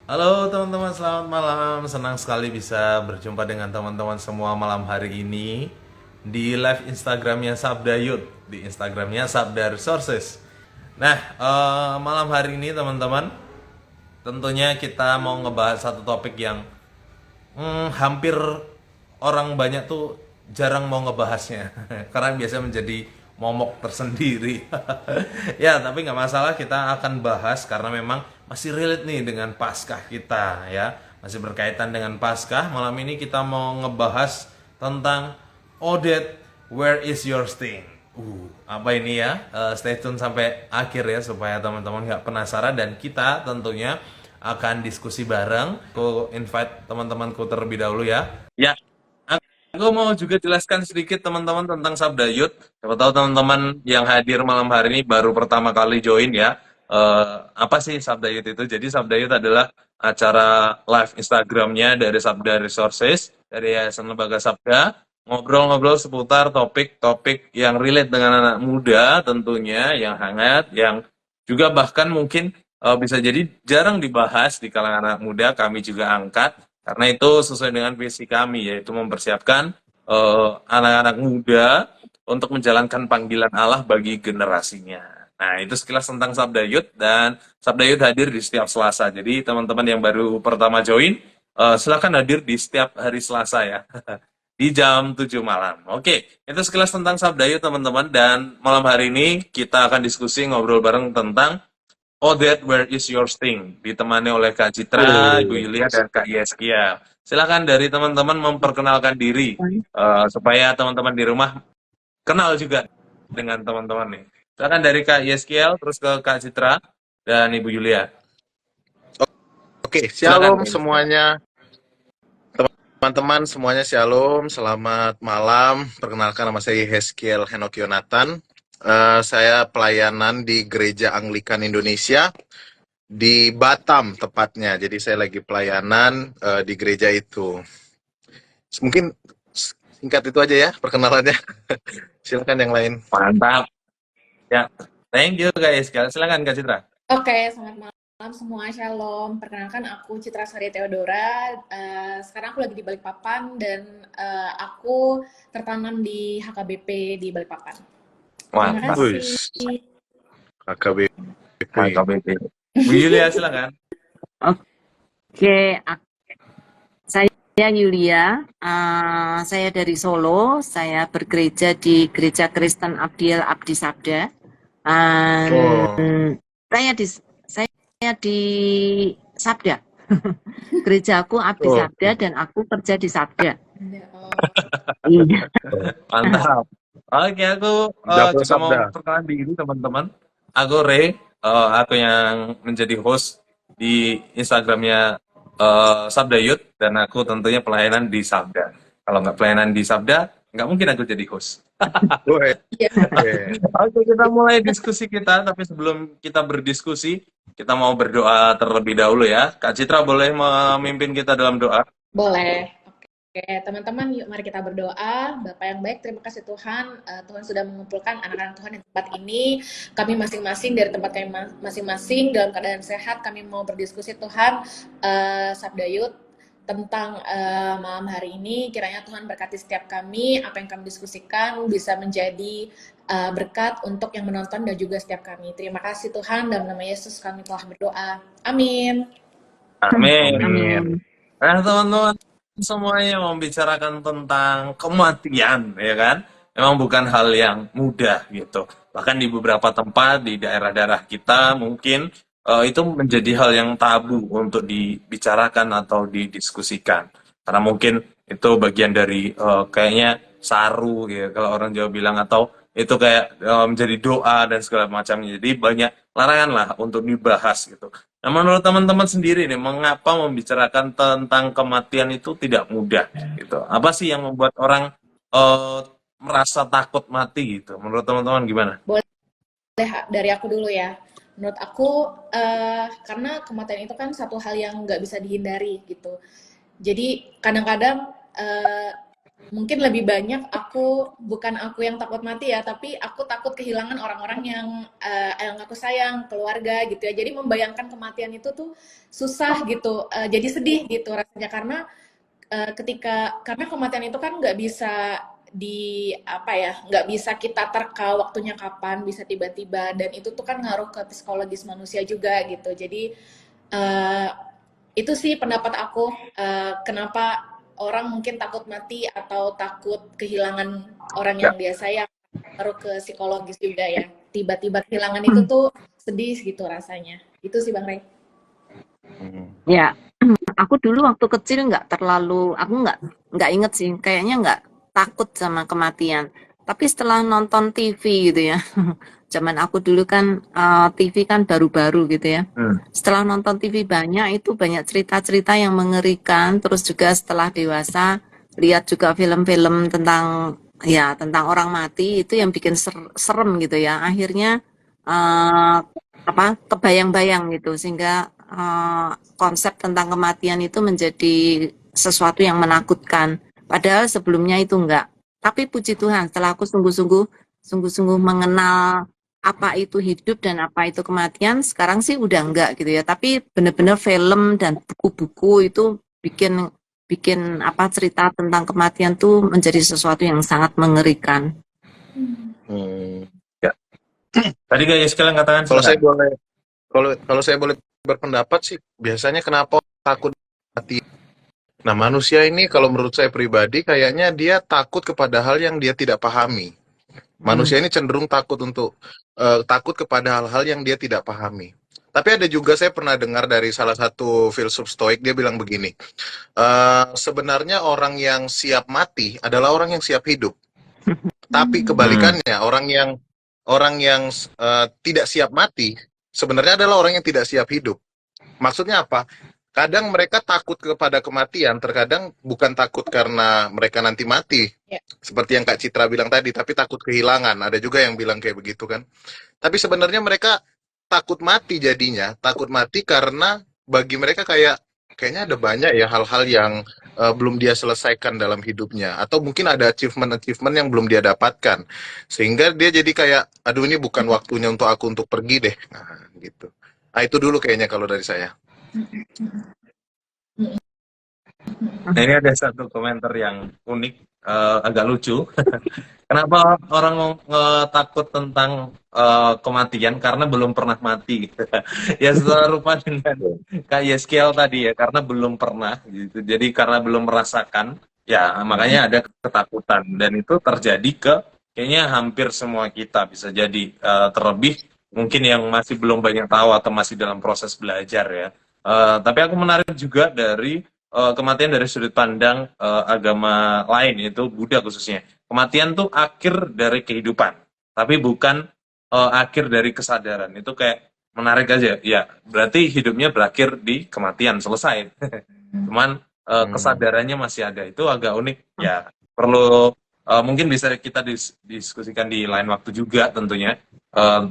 Halo teman-teman, selamat malam. Senang sekali bisa berjumpa dengan teman-teman semua malam hari ini di live Instagramnya Sabda Youth, di Instagramnya Sabda Resources. Nah, malam hari ini teman-teman, tentunya kita mau ngebahas satu topik yang hampir orang banyak tuh jarang mau ngebahasnya karena biasa menjadi momok tersendiri. Ya, tapi nggak masalah, kita akan bahas karena memang masih relate nih dengan Paskah kita ya. Masih berkaitan dengan Paskah. Malam ini kita mau ngebahas tentang Odette, where is your sting? Apa ini ya? Stay tune sampai akhir ya supaya teman-teman nggak penasaran, dan kita tentunya akan diskusi bareng. Aku invite teman-temanku terlebih dahulu ya. Ya, aku mau juga jelaskan sedikit teman-teman tentang Sabda Youth. Siapa tahu teman-teman yang hadir malam hari ini baru pertama kali join ya. Apa sih Sabda Youth itu? Jadi Sabda Youth adalah acara live Instagramnya dari Sabda Resources, dari Yayasan Lembaga Sabda. Ngobrol-ngobrol seputar topik-topik yang relate dengan anak muda tentunya, yang hangat, yang juga bahkan mungkin bisa jadi jarang dibahas di kalangan anak muda. Kami juga angkat karena itu sesuai dengan visi kami, yaitu mempersiapkan anak-anak muda untuk menjalankan panggilan Allah bagi generasinya. Nah, itu sekilas tentang Sabda Youth, dan Sabda Youth hadir di setiap Selasa. Jadi teman-teman yang baru pertama join, silakan hadir di setiap hari Selasa ya. Di jam 7 malam. Oke, itu sekilas tentang Sabda Youth teman-teman, dan malam hari ini kita akan diskusi ngobrol bareng tentang Odette, where is your sting? Ditemani oleh Kak Citra, Ibu Oh, Yulia, dan Kak Yeskia. Silakan dari teman-teman memperkenalkan diri, supaya teman-teman di rumah kenal juga dengan teman-teman nih. Silakan dari Kak Yeskiel, terus ke Kak Citra, dan Ibu Yulia. oke, Silakan shalom Kak Yeskiel. semuanya, teman-teman semuanya shalom, selamat malam. Perkenalkan nama saya Heskiel Henok Yonatan. Saya pelayanan di Gereja Anglikan Indonesia di Batam tepatnya. Jadi saya lagi pelayanan di gereja itu. Mungkin singkat itu aja ya perkenalannya. Silakan yang lain. Mantap. Ya, thank you Kak Yeskiel. Silakan Kak Citra. Oke, selamat malam semua, shalom. Perkenalkan aku Citra Sari Theodora. Sekarang aku lagi di Balikpapan dan aku tertanam di HKBP di Balikpapan. Terima Mantap. kasih. Wih, KKBP. Mantap itu. Bu Yulia, silakan. Oke, saya Yulia, saya dari Solo, saya bergereja di Gereja Kristen Abdiel Abdi Sabda. Oh, Saya di Sabda. Gerejaku Abdi oh, Sabda dan aku kerja di Sabda. Oh, Iya. Mantap. Oke, aku Dapur juga mau Sabda. memperkenalkan diri teman-teman. Aku Ray, aku yang menjadi host di Instagramnya Sabda Youth, dan aku tentunya pelayanan di Sabda. Kalau nggak pelayanan di Sabda, nggak mungkin aku jadi host. Weh, iya. Oke, kita mulai diskusi kita, tapi sebelum kita berdiskusi, kita mau berdoa terlebih dahulu ya. Kak Citra boleh memimpin kita dalam doa? Boleh. Oke, teman-teman, yuk mari kita berdoa. Bapak yang baik, terima kasih Tuhan. Tuhan sudah mengumpulkan anak-anak Tuhan di tempat ini. Kami masing-masing dari tempat kami masing-masing dalam keadaan sehat. Kami mau berdiskusi Tuhan, Sabda Youth, tentang malam hari ini. Kiranya Tuhan berkati setiap kami. Apa yang kami diskusikan bisa menjadi berkat untuk yang menonton dan juga setiap kami. Terima kasih Tuhan. Dalam nama Yesus kami telah berdoa. Amin. Amin. amin. Amin. Nah, teman-teman semuanya membicarakan tentang kematian, ya kan? Memang bukan hal yang mudah gitu. Bahkan di beberapa tempat di daerah-daerah kita mungkin itu menjadi hal yang tabu untuk dibicarakan atau didiskusikan. Karena mungkin itu bagian dari kayaknya saru gitu kalau orang Jawa bilang, atau itu kayak menjadi doa dan segala macamnya. Jadi banyak larangan lah untuk dibahas gitu. Nah, menurut teman-teman sendiri nih, mengapa membicarakan tentang kematian itu tidak mudah gitu? Apa sih yang membuat orang eh, merasa takut mati gitu? Menurut teman-teman gimana? Boleh dari aku dulu ya. Menurut aku, karena kematian itu kan satu hal yang nggak bisa dihindari gitu. Jadi kadang-kadang mungkin lebih banyak bukan aku yang takut mati ya, tapi aku takut kehilangan orang-orang yang aku sayang, keluarga gitu ya. Jadi membayangkan kematian itu tuh susah gitu, jadi sedih gitu rasanya karena karena kematian itu kan nggak bisa nggak bisa kita terka waktunya kapan, bisa tiba-tiba dan itu tuh kan ngaruh ke psikologis manusia juga gitu. Jadi eh, itu sih pendapat aku, kenapa orang mungkin takut mati atau takut kehilangan orang yang dia sayang, ngaruh ke psikologis juga ya. Tiba-tiba kehilangan itu tuh sedih gitu rasanya. Itu sih Bang Rey. Ya, aku dulu waktu kecil aku nggak inget sih, kayaknya nggak takut sama kematian. Tapi setelah nonton TV gitu ya, zaman aku dulu kan TV kan baru-baru gitu ya. Setelah nonton TV banyak cerita-cerita yang mengerikan. Terus juga setelah dewasa lihat juga film-film tentang orang mati itu yang bikin serem gitu ya. Akhirnya eh, kebayang-bayang gitu sehingga konsep tentang kematian itu menjadi sesuatu yang menakutkan. Padahal sebelumnya itu enggak. Tapi puji Tuhan, setelah aku sungguh-sungguh mengenal apa itu hidup dan apa itu kematian, sekarang sih udah enggak gitu ya. Tapi benar-benar film dan buku-buku itu bikin bikin cerita tentang kematian tuh menjadi sesuatu yang sangat mengerikan. Ya. Tadi kayak sekalian katakan Kalau saya silakan. boleh, kalau saya boleh berpendapat sih, biasanya kenapa takut mati? Nah, manusia ini kalau menurut saya pribadi kayaknya dia takut kepada hal yang dia tidak pahami. Manusia ini cenderung takut kepada hal-hal yang dia tidak pahami. Tapi ada juga saya pernah dengar dari salah satu filsuf Stoik, dia bilang begini, sebenarnya orang yang siap mati adalah orang yang siap hidup. Tapi kebalikannya, orang yang tidak siap mati sebenarnya adalah orang yang tidak siap hidup. Maksudnya apa? Kadang mereka takut kepada kematian, terkadang bukan takut karena mereka nanti mati, Ya. seperti yang Kak Citra bilang tadi, tapi takut kehilangan. Ada juga yang bilang kayak begitu kan. Tapi sebenarnya mereka takut mati jadinya, takut mati karena bagi mereka kayaknya ada banyak ya hal-hal yang belum dia selesaikan dalam hidupnya, atau mungkin ada achievement yang belum dia dapatkan, sehingga dia jadi kayak, aduh ini bukan waktunya untuk aku untuk pergi deh. Nah, gitu. Nah, itu dulu kayaknya kalau dari saya. Nah, ini ada satu komentar yang unik, agak lucu. Kenapa orang takut tentang kematian? Karena belum pernah mati. Ya serupa dengan Kak Yeskiel tadi ya, karena belum pernah gitu. Jadi karena belum merasakan, ya makanya ada ketakutan dan itu terjadi kayaknya hampir semua kita bisa jadi, terlebih mungkin yang masih belum banyak tahu atau masih dalam proses belajar ya. Tapi aku menarik juga dari kematian dari sudut pandang agama lain, yaitu Buddha khususnya. Kematian tuh akhir dari kehidupan, tapi bukan akhir dari kesadaran. Itu kayak menarik aja. Ya, berarti hidupnya berakhir di kematian, selesai. Cuman kesadarannya masih ada. Itu agak unik. Ya, perlu mungkin bisa kita diskusikan di lain waktu juga tentunya.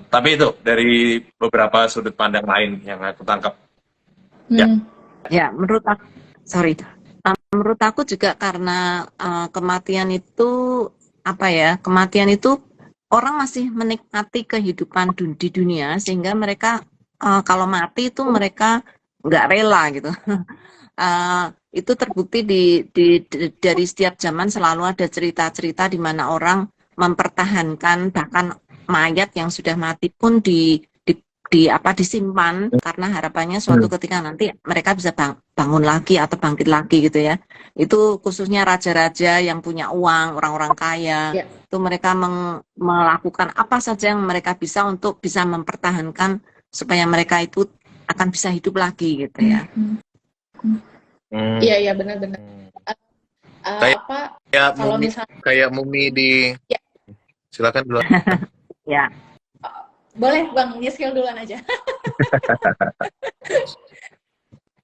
Tapi itu dari beberapa sudut pandang lain yang aku tangkap. Ya. Ya, menurut aku juga karena kematian itu kematian itu orang masih menikmati kehidupan di dunia sehingga mereka kalau mati itu mereka nggak rela gitu. Itu terbukti dari setiap zaman selalu ada cerita-cerita di mana orang mempertahankan bahkan mayat yang sudah mati pun disimpan karena harapannya suatu ketika nanti mereka bisa bangun lagi atau bangkit lagi gitu ya. Itu khususnya raja-raja yang punya uang, orang-orang kaya, Ya. itu mereka melakukan apa saja yang mereka bisa untuk bisa mempertahankan supaya mereka itu akan bisa hidup lagi gitu ya. Iya benar-benar. Kayak mumi di. Ya. Silakan dulu. Ya. Boleh Bang Yeskiel duluan aja.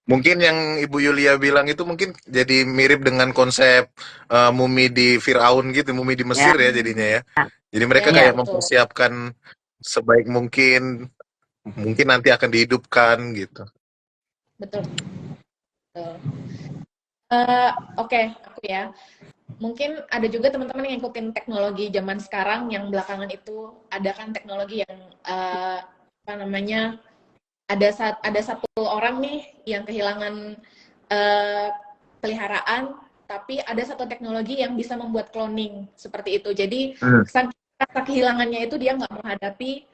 Mungkin yang Ibu Yulia bilang itu mungkin jadi mirip dengan konsep mumi di Firaun gitu, mumi di Mesir ya jadinya ya. Jadi mereka Ya, kayak betul. mempersiapkan sebaik mungkin nanti akan dihidupkan gitu. Betul. Oke, aku ya. mungkin ada juga teman-teman yang ngikutin teknologi zaman sekarang yang belakangan itu ada kan teknologi yang apa namanya, ada satu orang nih yang kehilangan peliharaan, tapi ada satu teknologi yang bisa membuat cloning seperti itu. Jadi saking rasa kehilangannya itu dia nggak menghadapi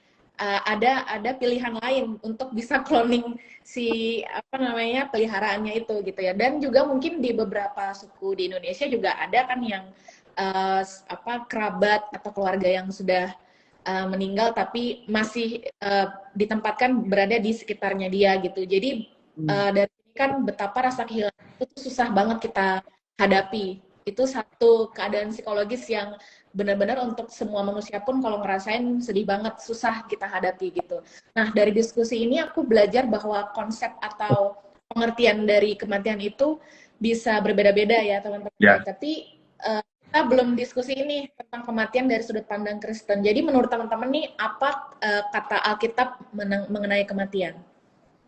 ada pilihan lain untuk bisa cloning si apa namanya peliharaannya itu gitu ya. Dan juga mungkin di beberapa suku di Indonesia juga ada kan yang apa kerabat atau keluarga yang sudah meninggal tapi masih ditempatkan berada di sekitarnya dia gitu. Jadi dari ini kan betapa rasa kehilangan itu susah banget kita hadapi. Itu satu keadaan psikologis yang benar-benar untuk semua manusia pun kalau ngerasain sedih banget, susah kita hadapi gitu. Nah, dari diskusi ini aku belajar bahwa konsep atau pengertian dari kematian itu bisa berbeda-beda ya teman-teman. Ya. Tapi kita belum diskusi ini tentang kematian dari sudut pandang Kristen. Jadi menurut teman-teman nih, apa kata Alkitab mengenai kematian?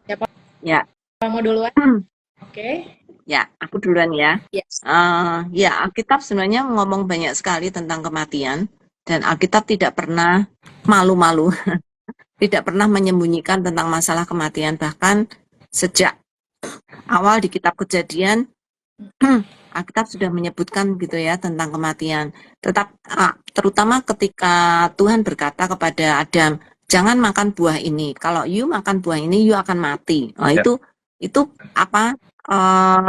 Siapa Ya. mau duluan? Oke. Ya, aku duluan ya. Yes. Ya, Alkitab sebenarnya ngomong banyak sekali tentang kematian, dan Alkitab tidak pernah malu-malu, tidak pernah menyembunyikan tentang masalah kematian. Bahkan sejak awal di kitab Kejadian, Alkitab sudah menyebutkan gitu ya tentang kematian. Terutama ketika Tuhan berkata kepada Adam, jangan makan buah ini. Kalau you makan buah ini, you akan mati. Oh, Ya. itu apa?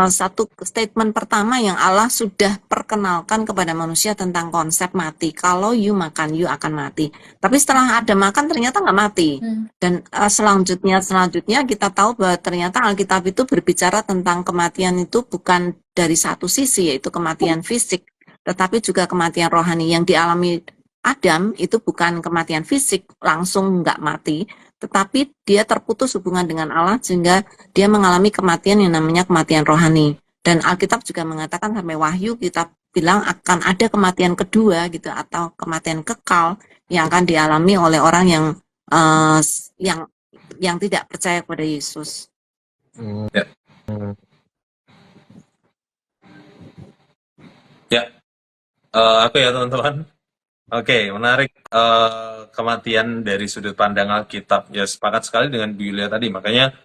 Satu statement pertama yang Allah sudah perkenalkan kepada manusia tentang konsep mati. Kalau you makan, you akan mati. Tapi setelah Adam makan ternyata nggak mati. Dan selanjutnya kita tahu bahwa ternyata Alkitab itu berbicara tentang kematian itu bukan dari satu sisi, yaitu kematian fisik, tetapi juga kematian rohani. Yang dialami Adam itu bukan kematian fisik, langsung nggak mati, tetapi dia terputus hubungan dengan Allah sehingga dia mengalami kematian yang namanya kematian rohani. Dan Alkitab juga mengatakan sampai Wahyu kita bilang akan ada kematian kedua gitu, atau kematian kekal yang akan dialami oleh orang yang tidak percaya kepada Yesus. Ya. Ya. Aku ya teman-teman. Oke, menarik kematian dari sudut pandang Alkitab. Ya, sepakat sekali dengan Bu Yulia tadi. Makanya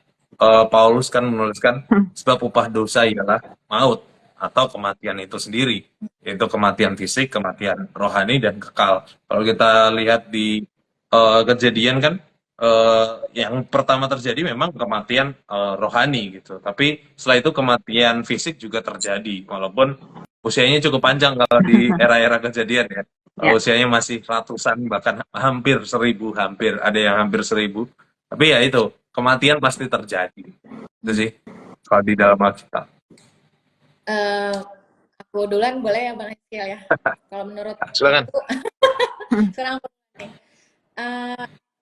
Paulus kan menuliskan sebab upah dosa ialah maut atau kematian itu sendiri, yaitu kematian fisik, kematian rohani dan kekal. Kalau kita lihat di kejadian kan yang pertama terjadi memang kematian rohani gitu. Tapi setelah itu kematian fisik juga terjadi, walaupun usianya cukup panjang kalau di era-era kejadian ya. Ya. Usianya masih ratusan, bahkan hampir 1000, ada yang hampir 1000. Tapi ya itu, kematian pasti terjadi. Itu sih, kalau di dalam Alkitab. Aku duluan boleh ya Bang Eskiel ya? Kalau menurut Silakan. sekarang aku nih,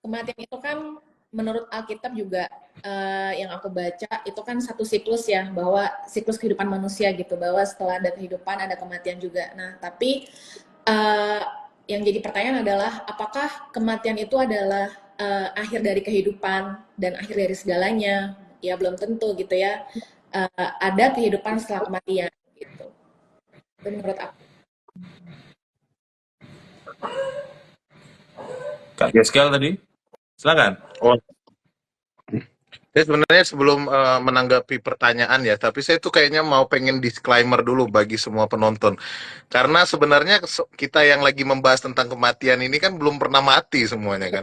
kematian itu kan menurut Alkitab juga yang aku baca itu kan satu siklus ya, bahwa siklus kehidupan manusia gitu, bahwa setelah ada kehidupan ada kematian juga. Nah, tapi yang jadi pertanyaan adalah apakah kematian itu adalah akhir dari kehidupan dan akhir dari segalanya? Ya belum tentu gitu ya. Ada kehidupan setelah kematian gitu. Itu menurut aku. Kak Geskel tadi, silakan. Oh, saya sebenarnya sebelum menanggapi pertanyaan ya, tapi saya tuh kayaknya mau pengen disclaimer dulu bagi semua penonton. Karena sebenarnya kita yang lagi membahas tentang kematian ini kan belum pernah mati semuanya kan.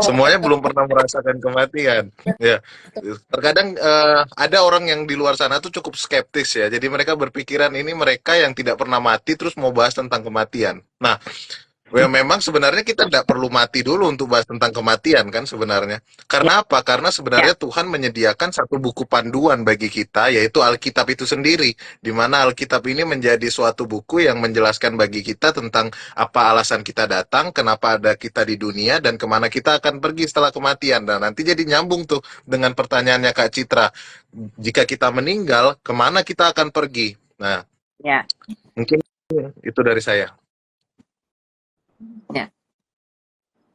Semuanya belum pernah merasakan kematian. Ya. Terkadang ada orang yang di luar sana tuh cukup skeptis ya. Jadi mereka berpikiran ini mereka yang tidak pernah mati terus mau bahas tentang kematian. Nah, ya memang sebenarnya kita tidak perlu mati dulu untuk bahas tentang kematian kan sebenarnya. Karena apa? Karena sebenarnya Tuhan menyediakan satu buku panduan bagi kita, yaitu Alkitab itu sendiri. Di mana Alkitab ini menjadi suatu buku yang menjelaskan bagi kita tentang apa alasan kita datang, kenapa ada kita di dunia, dan kemana kita akan pergi setelah kematian. Dan nanti jadi nyambung tuh dengan pertanyaannya Kak Citra. Jika kita meninggal, kemana kita akan pergi? Nah, Ya. mungkin itu dari saya. Ya.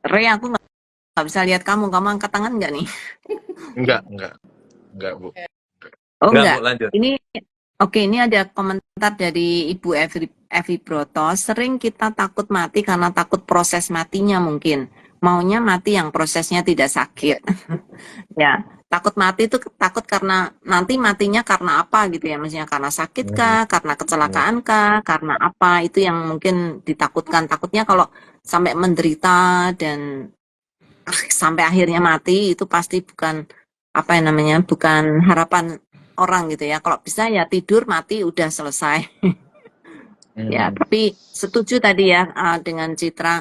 Ray, aku nggak bisa lihat kamu angkat tangan nggak nih? Enggak, Bu. Oh Enggak, enggak. Bu, lanjut. Ini Oke, ini ada komentar dari Ibu Evi Broto. Sering kita takut mati karena takut proses matinya mungkin. Maunya mati yang prosesnya tidak sakit. Ya, takut mati itu takut karena nanti matinya karena apa gitu ya. Maksudnya karena sakit Hmm, kah, karena hmm, kecelakaan kah, karena apa. Itu yang mungkin ditakutkan. Takutnya kalau sampai menderita dan sampai akhirnya mati itu pasti bukan apa yang namanya, bukan harapan orang gitu ya. Kalau bisa ya tidur mati udah selesai. Ya, hmm. tapi setuju tadi ya dengan Citra,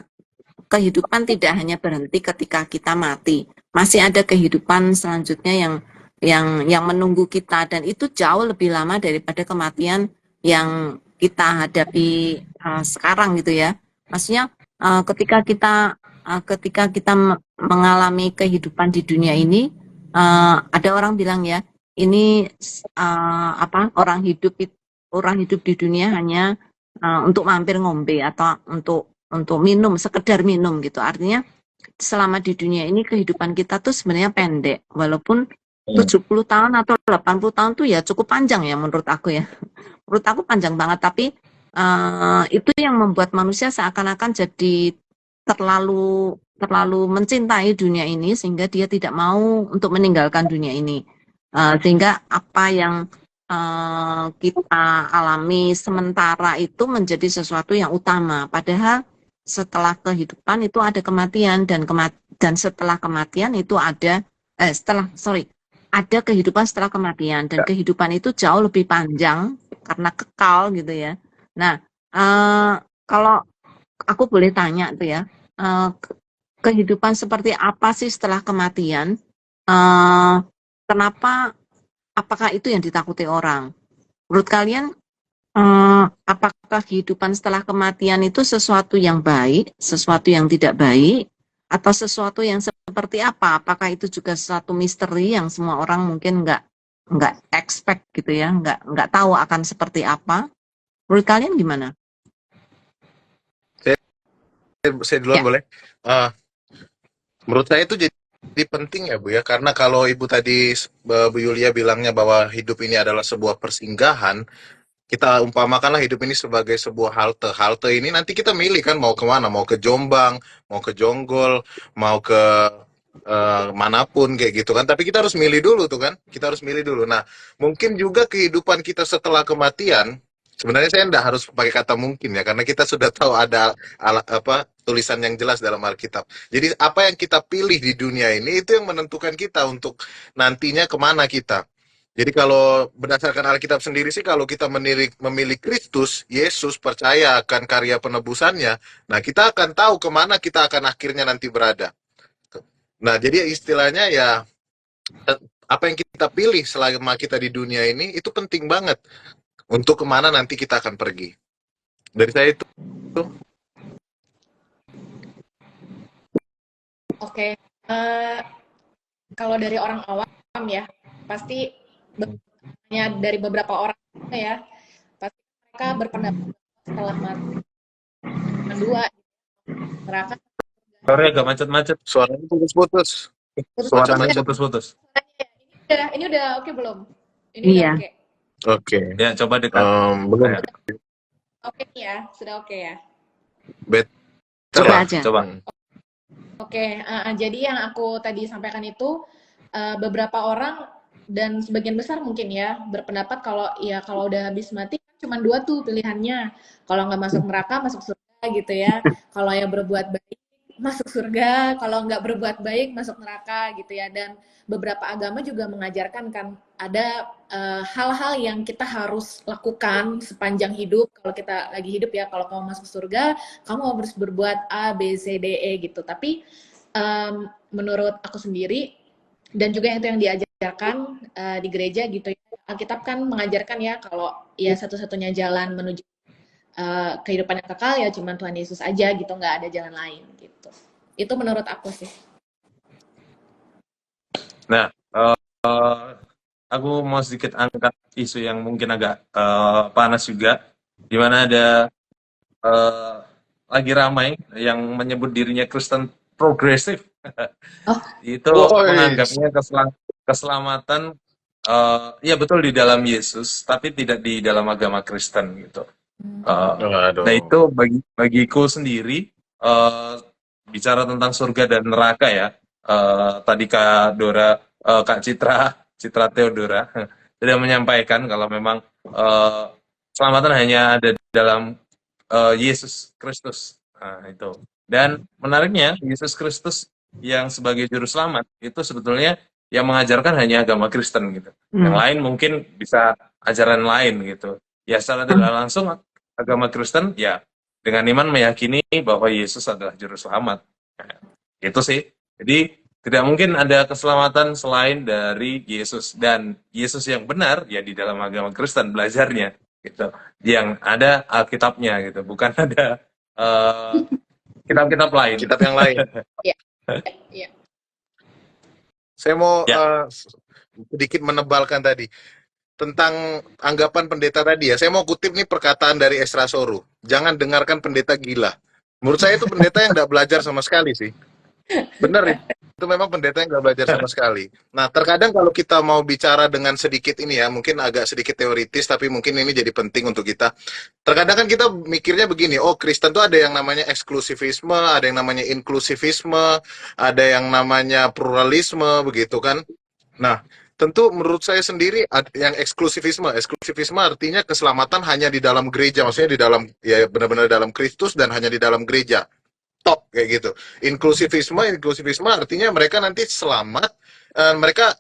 kehidupan tidak hanya berhenti ketika kita mati. Masih ada kehidupan selanjutnya yang menunggu kita dan itu jauh lebih lama daripada kematian yang kita hadapi sekarang gitu ya. Maksudnya ketika kita mengalami kehidupan di dunia ini, ada orang bilang ya, ini apa orang hidup di dunia hanya untuk mampir ngombe atau untuk minum, sekedar minum gitu. Artinya selama di dunia ini kehidupan kita tuh sebenarnya pendek. Walaupun 70 tahun atau 80 tahun tuh ya cukup panjang ya menurut aku ya. Menurut aku panjang banget, tapi itu yang membuat manusia seakan-akan jadi terlalu terlalu mencintai dunia ini sehingga dia tidak mau untuk meninggalkan dunia ini. Sehingga apa yang kita alami sementara itu menjadi sesuatu yang utama. Padahal setelah kehidupan itu ada kematian dan setelah kematian itu ada kehidupan setelah kematian dan kehidupan itu jauh lebih panjang karena kekal gitu ya. Nah, kalau aku boleh tanya tuh ya, kehidupan seperti apa sih setelah kematian? Eh, Kenapa? Apakah itu yang ditakuti orang? Menurut kalian, apakah kehidupan setelah kematian itu sesuatu yang baik, sesuatu yang tidak baik, atau sesuatu yang seperti apa? Apakah itu juga sesuatu misteri yang semua orang mungkin nggak expect gitu ya, nggak tahu akan seperti apa? Menurut kalian gimana? Saya duluan Ya, boleh? Eh, Menurut saya itu jadi penting ya Bu ya, karena kalau Ibu tadi Bu Yulia bilangnya bahwa hidup ini adalah sebuah persinggahan, kita umpamakanlah hidup ini sebagai sebuah halte. Halte ini nanti kita milih kan mau kemana, mau ke Jombang, mau ke Jonggol, mau ke manapun kayak gitu kan. Tapi kita harus milih dulu tuh kan, kita harus milih dulu. Nah, mungkin juga kehidupan kita setelah kematian, sebenarnya saya enggak harus pakai kata mungkin ya, karena kita sudah tahu ada apa tulisan yang jelas dalam Alkitab. Jadi apa yang kita pilih di dunia ini itu yang menentukan kita untuk nantinya kemana kita. Jadi kalau berdasarkan Alkitab sendiri sih, kalau kita memilih Kristus, Yesus, percaya akan karya penebusannya, nah kita akan tahu kemana kita akan akhirnya nanti berada. Nah, jadi istilahnya ya, apa yang kita pilih selama kita di dunia ini, itu penting banget untuk kemana nanti kita akan pergi. Dari saya itu. Oke, eh, kalau dari orang awam ya, pasti hanya dari beberapa orang ya, pasti mereka berpendapat setelah mati dua neraka. Sorry agak macet-macet. Suaranya putus-putus. Putus-putus Suara Macet-macet ya. macet. putus-putus. Ini udah oke belum? Ini udah iya, oke. Oke. Ya, coba dekat. Belum. Ya, Oke nih ya, sudah oke ya. Better coba lah. aja. coba. Oke, jadi yang aku tadi sampaikan itu beberapa orang dan sebagian besar mungkin ya berpendapat kalau ya kalau udah habis mati cuma dua tuh pilihannya. Kalau nggak masuk neraka masuk surga gitu ya. Kalau yang berbuat baik masuk surga, kalau nggak berbuat baik masuk neraka gitu ya. Dan beberapa agama juga mengajarkan kan ada hal-hal yang kita harus lakukan sepanjang hidup. Kalau kita lagi hidup ya, kalau kamu masuk surga, kamu harus berbuat A, B, C, D, E gitu. Tapi menurut aku sendiri dan juga itu yang diajarkan di gereja gitu ya. Alkitab kan mengajarkan ya kalau ya satu-satunya jalan menuju kehidupan yang kekal ya cuma Tuhan Yesus aja gitu, nggak ada jalan lain gitu. Itu menurut aku sih. Nah, aku mau sedikit angkat isu yang mungkin agak panas juga, di mana ada eh, lagi ramai yang menyebut dirinya Kristen progresif. Oh, Itu Woi. menganggapnya keselamatan Ya betul di dalam Yesus, tapi tidak di dalam agama Kristen gitu. Nah Waduh. itu bagiku sendiri eh, bicara tentang surga dan neraka ya. Tadi Kak Dora, Kak Citra Theodora sudah menyampaikan kalau memang eh, keselamatan hanya ada di dalam Yesus Kristus. Nah, itu. Dan menariknya Yesus Kristus yang sebagai juru selamat itu sebetulnya yang mengajarkan hanya agama Kristen gitu. Yang lain mungkin bisa ajaran lain gitu. Ya secara tidak langsung agama Kristen ya dengan iman meyakini bahwa Yesus adalah juru selamat. Nah, itu sih. Jadi tidak mungkin ada keselamatan selain dari Yesus dan Yesus yang benar ya di dalam agama Kristen belajarnya gitu. Yang ada Alkitabnya gitu, bukan ada kitab-kitab lain. Kitab yang lain. Iya, iya. Saya mau Ya. sedikit menebalkan tadi tentang anggapan pendeta tadi ya. Saya mau kutip nih perkataan dari Esra Soru. Jangan dengarkan pendeta gila. Menurut saya itu pendeta yang nggak belajar sama sekali sih. Bener itu memang pendeta yang nggak belajar sama sekali. Nah, terkadang kalau kita mau bicara dengan sedikit ini ya, mungkin agak sedikit teoritis, tapi mungkin ini jadi penting untuk kita. Terkadang kan kita mikirnya begini, oh Kristen tuh ada yang namanya eksklusivisme, ada yang namanya inklusivisme, ada yang namanya pluralisme, begitu kan. Nah, tentu menurut saya sendiri yang eksklusivisme artinya keselamatan hanya di dalam gereja, maksudnya di dalam ya benar-benar dalam Kristus dan hanya di dalam gereja. Top kayak gitu. Inklusivisme artinya mereka nanti selamat, mereka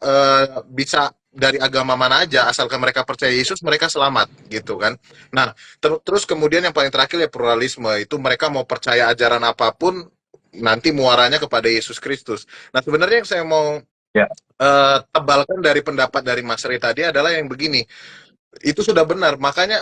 bisa dari agama mana aja asalkan mereka percaya Yesus mereka selamat gitu kan. Nah, terus kemudian yang paling terakhir ya pluralisme, itu mereka mau percaya ajaran apapun nanti muaranya kepada Yesus Kristus. Nah, sebenarnya yang saya mau Ya. tebalkan dari pendapat dari Mas Ray tadi adalah yang begini, itu sudah benar. Makanya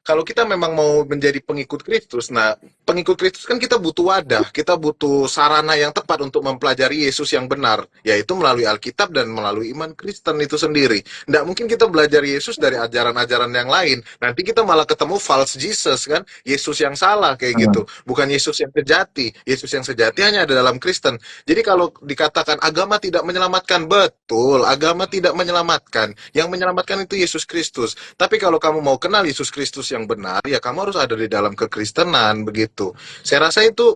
kalau kita memang mau menjadi pengikut Kristus, nah pengikut Kristus kan kita butuh wadah, kita butuh sarana yang tepat untuk mempelajari Yesus yang benar, yaitu melalui Alkitab dan melalui iman Kristen itu sendiri. Nggak mungkin kita belajar Yesus dari ajaran-ajaran yang lain. Nanti kita malah ketemu false Jesus kan, Yesus yang salah kayak gitu. Bukan Yesus yang sejati. Yesus yang sejati hanya ada dalam Kristen. Jadi kalau dikatakan agama tidak menyelamatkan, betul, agama tidak menyelamatkan. Yang menyelamatkan itu Yesus Kristus. Tapi kalau kamu mau kenal Yesus Kristus yang benar, ya kamu harus ada di dalam kekristenan begitu. Saya rasa itu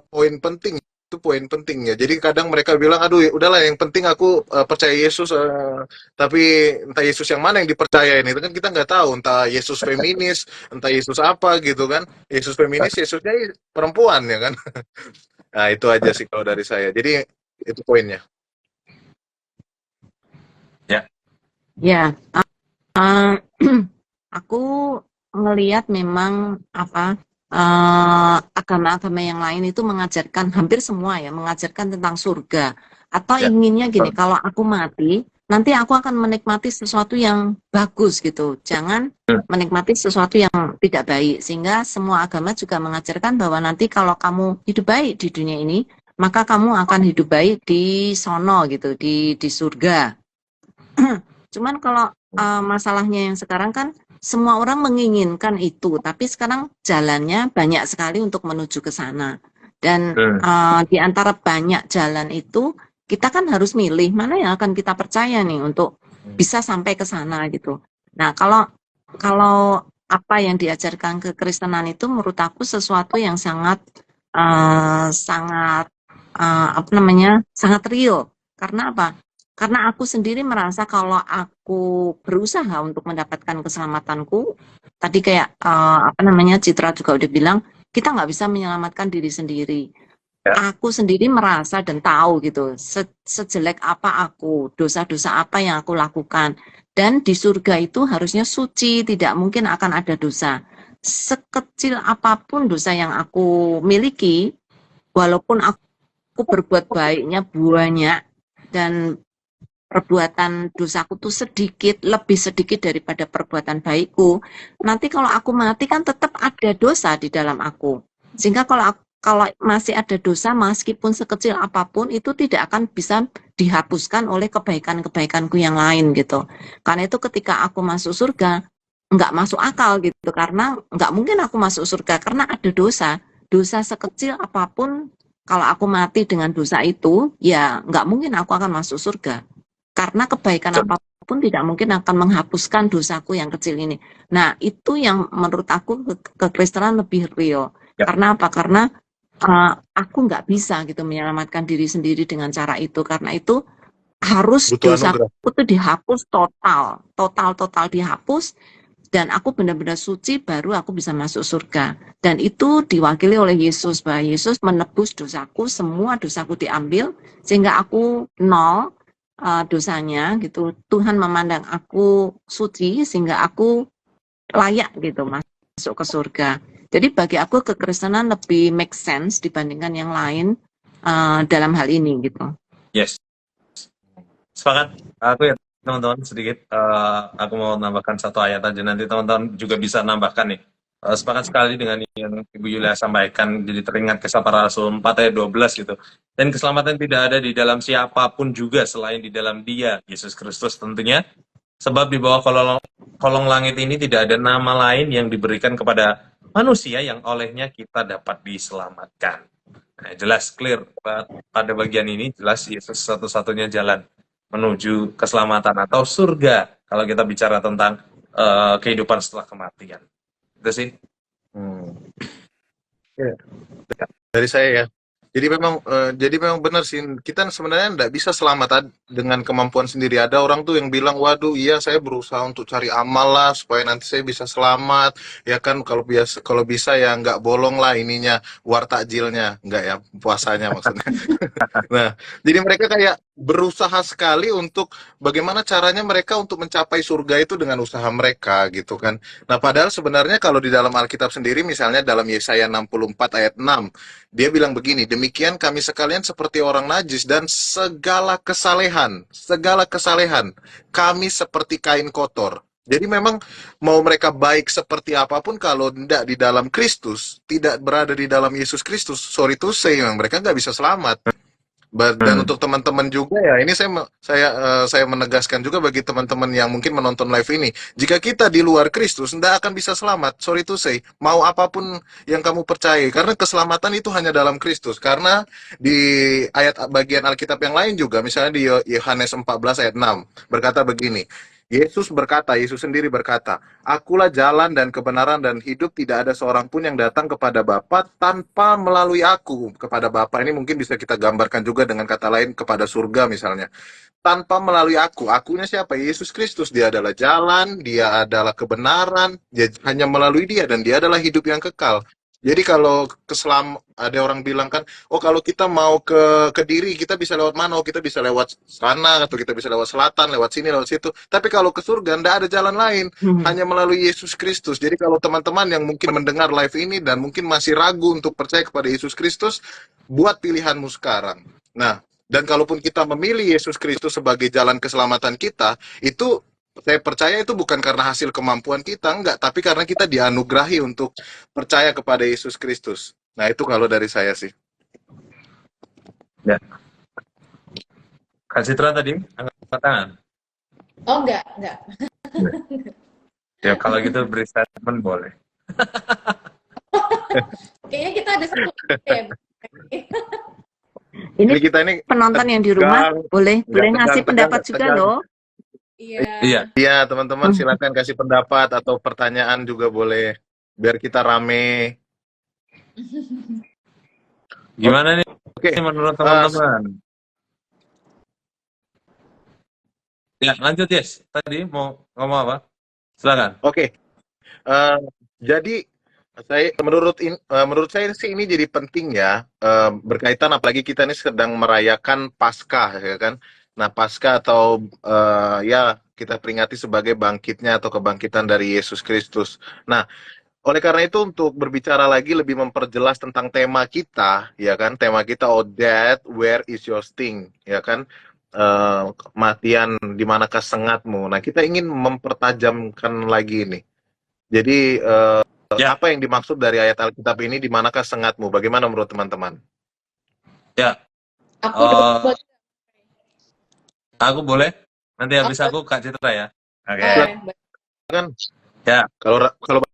poin penting. Itu poin pentingnya. Jadi kadang mereka bilang, aduh, udahlah yang penting aku percaya Yesus, tapi entah Yesus yang mana yang dipercayain itu kan kita nggak tahu. Entah Yesus feminis, entah Yesus apa gitu kan. Yesus feminis, Yesusnya perempuan ya kan. Nah itu aja sih kalau dari saya. Jadi itu poinnya. Ya. Ya, uh, aku ngelihat memang apa agama-agama yang lain itu mengajarkan hampir semua ya mengajarkan tentang surga atau Ya. inginnya gini, kalau aku mati nanti aku akan menikmati sesuatu yang bagus gitu, jangan menikmati sesuatu yang tidak baik, sehingga semua agama juga mengajarkan bahwa nanti kalau kamu hidup baik di dunia ini maka kamu akan hidup baik di sono gitu, di surga. Cuman kalau masalahnya yang sekarang kan semua orang menginginkan itu, tapi sekarang jalannya banyak sekali untuk menuju ke sana. Dan di antara banyak jalan itu, kita kan harus milih mana yang akan kita percaya nih untuk bisa sampai ke sana gitu. Nah, kalau apa yang diajarkan kekristenan itu menurut aku sesuatu yang sangat sangat real. Karena apa? Karena aku sendiri merasa kalau aku berusaha untuk mendapatkan keselamatanku, tadi kayak Citra juga udah bilang, kita nggak bisa menyelamatkan diri sendiri. Aku sendiri merasa dan tahu gitu, sejelek apa aku, dosa-dosa apa yang aku lakukan. Dan di surga itu harusnya suci, tidak mungkin akan ada dosa. Sekecil apapun dosa yang aku miliki, walaupun aku berbuat baiknya banyak, dan perbuatan dosaku tuh sedikit, lebih sedikit daripada perbuatan baikku, nanti kalau aku mati kan tetap ada dosa di dalam aku. Sehingga kalau masih ada dosa, meskipun sekecil apapun, itu tidak akan bisa dihapuskan oleh kebaikan-kebaikanku yang lain gitu. Karena itu ketika aku masuk surga, nggak masuk akal gitu, karena nggak mungkin aku masuk surga, karena ada dosa. Dosa sekecil apapun, kalau aku mati dengan dosa itu, ya nggak mungkin aku akan masuk surga. Karena kebaikan apapun tidak mungkin akan menghapuskan dosaku yang kecil ini. Nah, itu yang menurut aku kekristenan lebih real. Ya. Karena apa? Karena aku nggak bisa gitu menyelamatkan diri sendiri dengan cara itu. Karena itu harus Butuh anugerah. dosaku itu dihapus total dihapus, dan aku benar-benar suci baru aku bisa masuk surga. Dan itu diwakili oleh Yesus, bahwa Yesus menebus dosaku, semua dosaku diambil sehingga aku nol dosanya gitu. Tuhan memandang aku suci sehingga aku layak gitu masuk ke surga. Jadi bagi aku kekristenan lebih make sense dibandingkan yang lain dalam hal ini gitu. Yes. Sepakat. Aku ya teman-teman sedikit. Aku mau nambahkan satu ayat aja. Nanti teman-teman juga bisa nambahkan nih. Sepakat sekali dengan yang Ibu Yulia sampaikan. Jadi teringat kisah para Rasul 4 ayat 12 gitu. Dan keselamatan tidak ada di dalam siapapun juga selain di dalam Dia, Yesus Kristus tentunya. Sebab di bawah kolong langit ini tidak ada nama lain yang diberikan kepada manusia yang olehnya kita dapat diselamatkan. Nah, jelas clear pada bagian ini jelas Yesus satu-satunya jalan menuju keselamatan atau surga kalau kita bicara tentang kehidupan setelah kematian. Itu sih. Ya. Dari saya ya. Jadi memang benar sih, kita sebenarnya nggak bisa selamat dengan kemampuan sendiri. Ada orang tuh yang bilang, waduh iya saya berusaha untuk cari amal lah supaya nanti saya bisa selamat. Ya kan kalau bisa ya nggak bolong lah ininya, war takjilnya, nggak ya puasanya maksudnya. Nah, jadi mereka kayak berusaha sekali untuk bagaimana caranya mereka untuk mencapai surga itu dengan usaha mereka gitu kan. Nah, padahal sebenarnya kalau di dalam Alkitab sendiri, misalnya dalam Yesaya 64 ayat 6, dia bilang begini, demikian kami sekalian seperti orang najis dan segala kesalehan, kami seperti kain kotor. Jadi memang mau mereka baik seperti apapun kalau tidak di dalam Kristus, tidak berada di dalam Yesus Kristus, sorry to say, memang mereka nggak bisa selamat. Dan untuk teman-teman juga ya, ini saya menegaskan juga bagi teman-teman yang mungkin menonton live ini, jika kita di luar Kristus tidak akan bisa selamat. Sorry to say, mau apapun yang kamu percaya, karena keselamatan itu hanya dalam Kristus. Karena di ayat bagian Alkitab yang lain juga, misalnya di Yohanes 14 ayat 6 berkata begini. Yesus sendiri berkata, Akulah jalan dan kebenaran dan hidup, tidak ada seorang pun yang datang kepada Bapa tanpa melalui aku. Kepada Bapa ini mungkin bisa kita gambarkan juga dengan kata lain kepada surga misalnya. Tanpa melalui aku. Akunya siapa? Yesus Kristus. Dia adalah jalan, dia adalah kebenaran, hanya melalui dia, dan dia adalah hidup yang kekal. Jadi kalau ada orang bilang kan, oh kalau kita mau ke Kediri, kita bisa lewat mana? Oh kita bisa lewat sana, atau kita bisa lewat selatan, lewat sini, lewat situ. Tapi kalau ke surga, tidak ada jalan lain, hanya melalui Yesus Kristus. Jadi kalau teman-teman yang mungkin mendengar live ini dan mungkin masih ragu untuk percaya kepada Yesus Kristus, buat pilihanmu sekarang. Nah, dan kalaupun kita memilih Yesus Kristus sebagai jalan keselamatan kita, itu saya percaya itu bukan karena hasil kemampuan kita, enggak, tapi karena kita dianugerahi untuk percaya kepada Yesus Kristus. Nah, itu kalau dari saya sih. Ya. Kak Citra tadi angkat tangan. Oh, enggak. Ya kalau gitu beri statement boleh. Kayaknya kita ada satu ya. Ini kita ini penonton yang di rumah boleh ngasih pendapat juga loh. Iya. Iya, teman-teman silakan kasih pendapat atau pertanyaan juga boleh, biar kita rame. Gimana nih Oke. menurut teman-teman? Ya lanjut Yes. Tadi mau ngomong apa? Silakan. Oke. Jadi menurut saya sih ini jadi penting ya, berkaitan apalagi kita ini sedang merayakan Paskah ya kan. Nah, Paskah atau ya kita peringati sebagai bangkitnya atau kebangkitan dari Yesus Kristus. Nah, oleh karena itu untuk berbicara lagi lebih memperjelas tentang tema kita, ya kan? Tema kita, oh death, where is your sting? Ya kan? Kematian, di manakah sengatmu? Nah, kita ingin mempertajamkan lagi ini. Jadi apa yang dimaksud dari ayat Alkitab ini, di manakah sengatmu? Bagaimana menurut teman-teman? Ya. Aku boleh? Nanti habis aku Kak Citra ya. Oke. Kan? Ya. Kalau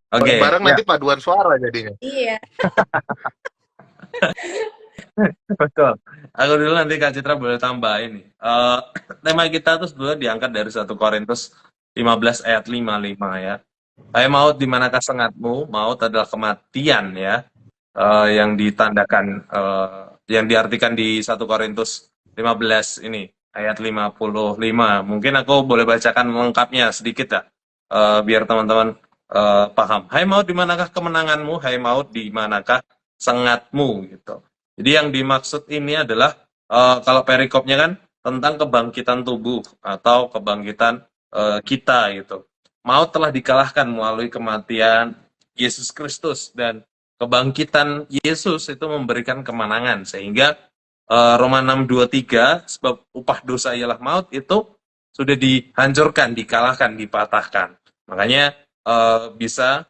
Oke, bareng nanti paduan suara jadinya. Iya. Betul. Aku dulu nanti Kak Citra boleh tambah ini. Tema kita tuh sebetulnya diangkat dari 1 Korintus 15 ayat 55 ya. Hai maut, di manakah sengatmu? Maut adalah kematian ya. Yang ditandakan, yang diartikan di 1 Korintus 15 ini, ayat 55. Mungkin aku boleh bacakan lengkapnya sedikit ya, biar teman-teman paham. Hai maut, di manakah kemenanganmu? Hai maut, di manakah sengatmu? Gitu. Jadi yang dimaksud ini adalah, kalau perikopnya kan tentang kebangkitan tubuh atau kebangkitan kita gitu. Maut telah dikalahkan melalui kematian Yesus Kristus, dan kebangkitan Yesus itu memberikan kemenangan, sehingga Roma 6:23, sebab upah dosa ialah maut, itu sudah dihancurkan, dikalahkan, dipatahkan. Makanya bisa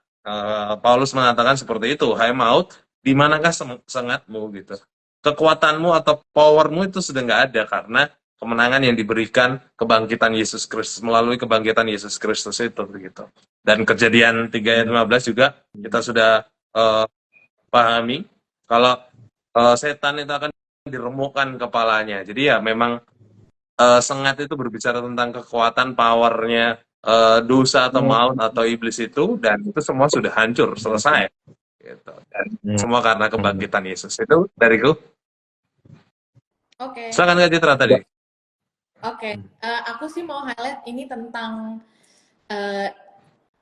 Paulus mengatakan seperti itu, hai maut, di manakah sengatmu gitu. Kekuatanmu atau powermu itu sudah nggak ada, karena kemenangan yang diberikan kebangkitan Yesus Kristus, melalui kebangkitan Yesus Kristus itu begitu. Dan Kejadian 3 ayat 15 juga kita sudah pahami kalau setan itu akan diremukkan kepalanya. Jadi ya memang sengat itu berbicara tentang kekuatan, powernya dosa atau maut atau iblis itu, dan itu semua sudah hancur, selesai gitu. Dan semua karena kebangkitan Yesus. Itu dariku. Oke. Silakan Kak Citra tadi. Oke, aku sih mau highlight ini tentang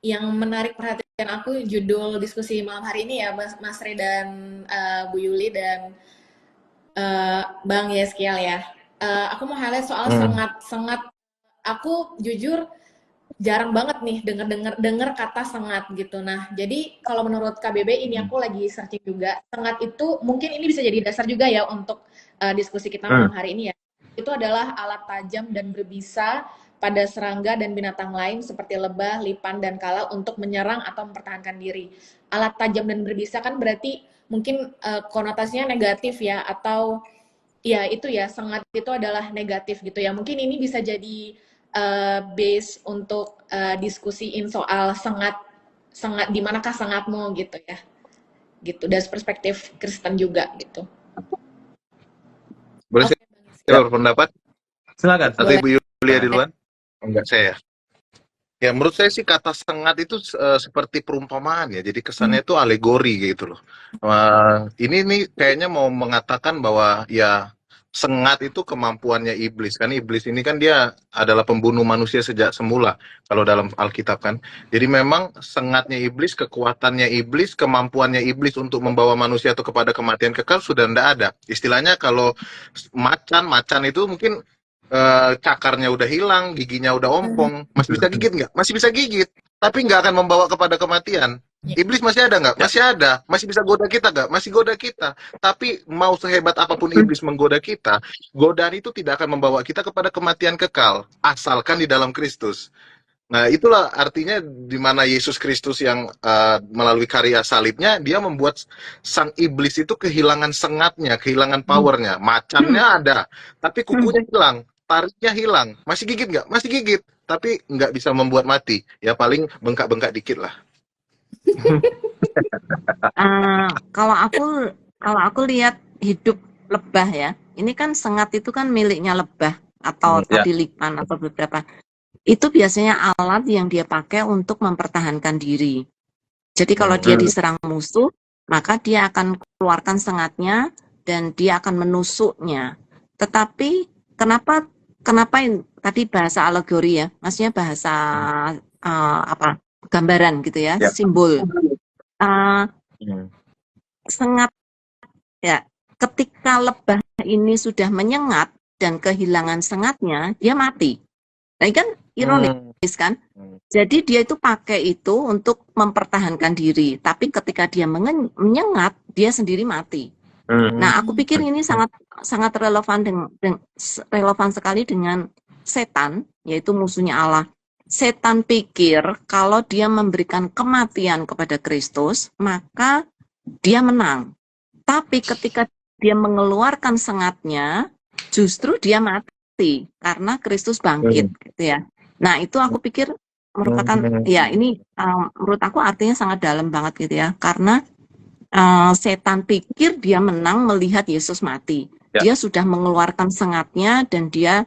yang menarik perhatian aku, judul diskusi malam hari ini ya, Mas Re dan Bu Yuli dan Bang Yeskiel ya. Aku mau highlight soal sengat. Aku jujur jarang banget nih denger kata sengat gitu. Nah, jadi kalau menurut KBB ini aku lagi searching juga, sengat itu mungkin ini bisa jadi dasar juga ya untuk diskusi kita malam hari ini ya. Itu adalah alat tajam dan berbisa pada serangga dan binatang lain seperti lebah, lipan, dan kala untuk menyerang atau mempertahankan diri. Alat tajam dan berbisa kan berarti mungkin konotasinya negatif ya, atau ya itu ya, sengat itu adalah negatif gitu ya. Mungkin ini bisa jadi base untuk diskusiin soal sengat di manakah sengatmu gitu ya. Gitu, dari perspektif Kristen juga gitu. Boleh saya berpendapat? Silakan. Atau Ibu Yulia duluan? Enggak, saya. Ya, menurut saya sih kata sengat itu seperti perumpamaan ya. Jadi kesannya itu alegori gitu loh. Ini nih kayaknya mau mengatakan bahwa ya sengat itu kemampuannya iblis. Kan iblis ini kan dia adalah pembunuh manusia sejak semula kalau dalam Alkitab kan. Jadi memang sengatnya iblis, kekuatannya iblis, kemampuannya iblis untuk membawa manusia itu kepada kematian kekal sudah tidak ada. Istilahnya kalau macan itu mungkin cakarnya udah hilang, giginya udah ompong, masih bisa gigit nggak? Masih bisa gigit, tapi nggak akan membawa kepada kematian. Iblis masih ada nggak? Masih ada. Masih bisa goda kita nggak? Masih goda kita. Tapi mau sehebat apapun iblis menggoda kita, godaan itu tidak akan membawa kita kepada kematian kekal, asalkan di dalam Kristus. Nah, itulah artinya di mana Yesus Kristus yang melalui karya salibnya, dia membuat sang iblis itu kehilangan sengatnya, kehilangan powernya. Macannya ada, tapi kukunya hilang, tariknya hilang. Masih gigit nggak? Masih gigit, tapi nggak bisa membuat mati. Ya paling bengkak-bengkak dikit lah. Kalau aku lihat hidup lebah ya, ini kan sengat itu kan miliknya lebah atau tadi lipan atau beberapa. Itu biasanya alat yang dia pakai untuk mempertahankan diri. Jadi kalau dia diserang musuh, maka dia akan keluarkan sengatnya dan dia akan menusuknya. Tetapi kenapa tadi bahasa alegori ya, maksudnya bahasa gambaran gitu ya, simbol. Sengat ya, ketika lebah ini sudah menyengat dan kehilangan sengatnya, dia mati. Nah, kan ironis kan? Jadi dia itu pakai itu untuk mempertahankan diri, tapi ketika dia menyengat, dia sendiri mati. Nah, aku pikir ini sangat relevan sekali dengan setan, yaitu musuhnya Allah. Setan pikir kalau dia memberikan kematian kepada Kristus, maka dia menang. Tapi ketika dia mengeluarkan sengatnya, justru dia mati karena Kristus bangkit gitu ya. Nah, itu aku pikir merupakan ya ini menurut aku artinya sangat dalam banget gitu ya. Karena setan pikir dia menang melihat Yesus mati. Ya. Dia sudah mengeluarkan sengatnya dan dia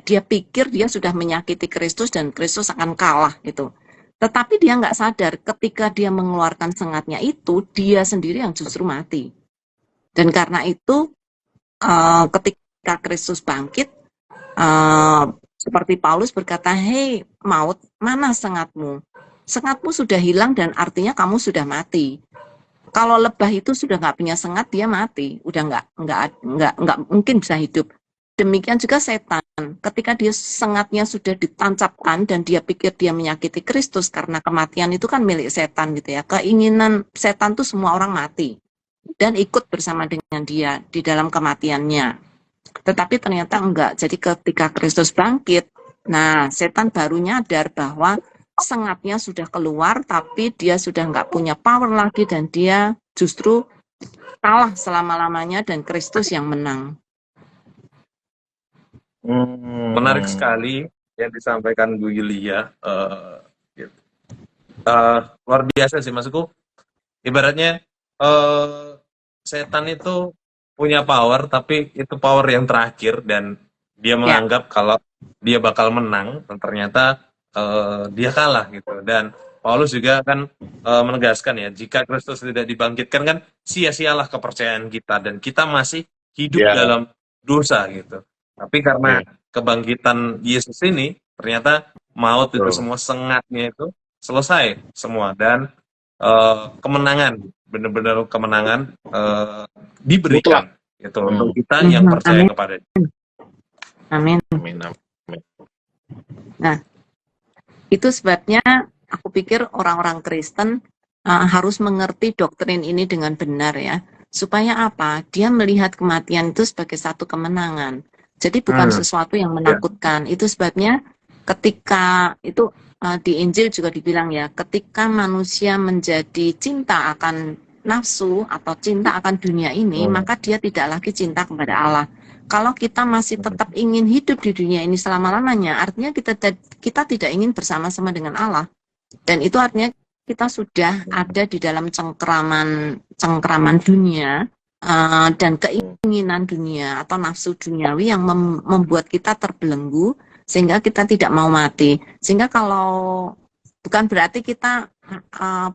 dia pikir dia sudah menyakiti Kristus dan Kristus akan kalah gitu. Tetapi dia nggak sadar ketika dia mengeluarkan sengatnya itu, dia sendiri yang justru mati. Dan karena itu ketika Kristus bangkit, seperti Paulus berkata, "Hei maut, mana sengatmu? Sengatmu sudah hilang dan artinya kamu sudah mati." Kalau lebah itu sudah nggak punya sengat, dia mati, udah nggak mungkin bisa hidup. Demikian juga setan, ketika dia sengatnya sudah ditancapkan dan dia pikir dia menyakiti Kristus karena kematian itu kan milik setan gitu ya. Keinginan setan tuh semua orang mati dan ikut bersama dengan dia di dalam kematiannya. Tetapi ternyata enggak. Jadi ketika Kristus bangkit, nah setan baru nyadar bahwa sengatnya sudah keluar, tapi dia sudah enggak punya power lagi dan dia justru kalah selama-lamanya dan Kristus yang menang. Menarik sekali yang disampaikan Bu Yulia. Gitu. Luar biasa sih maksudku. Ibaratnya setan itu punya power, tapi itu power yang terakhir dan dia menganggap kalau dia bakal menang, dan ternyata dia kalah gitu. Dan Paulus juga kan menegaskan ya, jika Kristus tidak dibangkitkan kan sia-sialah kepercayaan kita dan kita masih hidup dalam dosa gitu. Tapi karena kebangkitan Yesus ini, ternyata maut itu semua sengatnya itu selesai semua dan kemenangan, benar-benar kemenangan diberikan gitu untuk kita yang percaya kepada Dia. Amin. Nah, itu sebabnya aku pikir orang-orang Kristen harus mengerti doktrin ini dengan benar ya. Supaya apa? Dia melihat kematian itu sebagai satu kemenangan. Jadi bukan sesuatu yang menakutkan. Itu sebabnya ketika itu di Injil juga dibilang ya, ketika manusia menjadi cinta akan nafsu atau cinta akan dunia ini, maka dia tidak lagi cinta kepada Allah. Kalau kita masih tetap ingin hidup di dunia ini selama-lamanya, artinya kita tidak ingin bersama-sama dengan Allah. Dan itu artinya kita sudah ada di dalam cengkeraman dunia dan keinginan dunia atau nafsu duniawi yang membuat kita terbelenggu sehingga kita tidak mau mati. Sehingga kalau bukan berarti kita